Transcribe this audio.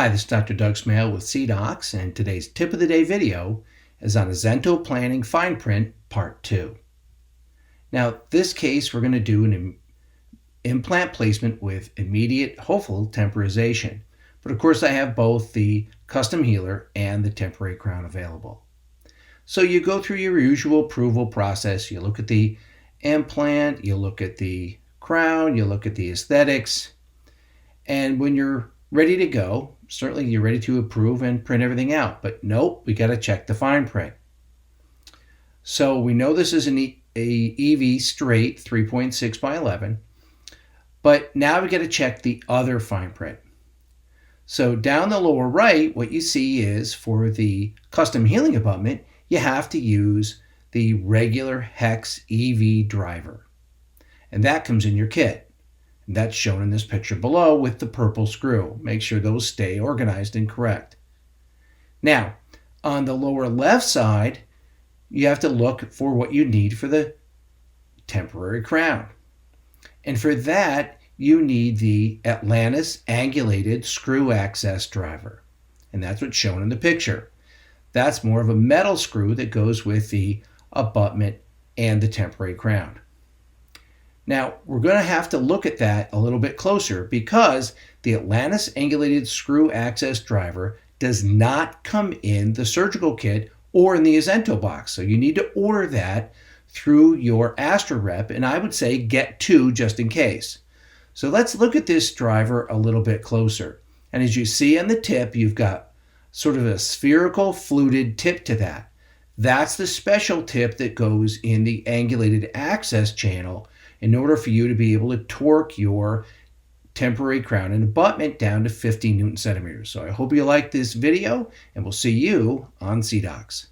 Hi, this is Dr. Doug Smale with CDOCS, and today's Tip of the Day video is on Azento Planning Fine Print Part 2. Now, this case, we're going to do an implant placement with immediate, hopeful temporization. But of course, I have both the custom healer and the temporary crown available. So you go through your usual approval process. You look at the implant, you look at the crown, you look at the aesthetics, and when you're ready to go, certainly you're ready to approve and print everything out. But nope, we got to check the fine print. So we know this is an EV straight 3.6 by 11, but now we got to check the other fine print. So down the lower right, what you see is for the custom healing abutment, you have to use the regular hex EV driver, and that comes in your kit. That's shown in this picture below with the purple screw. Make sure those stay organized and correct. Now, on the lower left side, you have to look for what you need for the temporary crown. And for that, you need the Atlantis angulated screw access driver. And that's what's shown in the picture. That's more of a metal screw that goes with the abutment and the temporary crown. Now, we're going to have to look at that a little bit closer because the Atlantis angulated screw access driver does not come in the surgical kit or in the Azento box. So you need to order that through your Astra rep, and I would say get two just in case. So let's look at this driver a little bit closer. And as you see on the tip, you've got sort of a spherical fluted tip to that. That's the special tip that goes in the angulated access channel in order for you to be able to torque your temporary crown and abutment down to 50 Newton centimeters. So I hope you like this video, and we'll see you on CDOCS.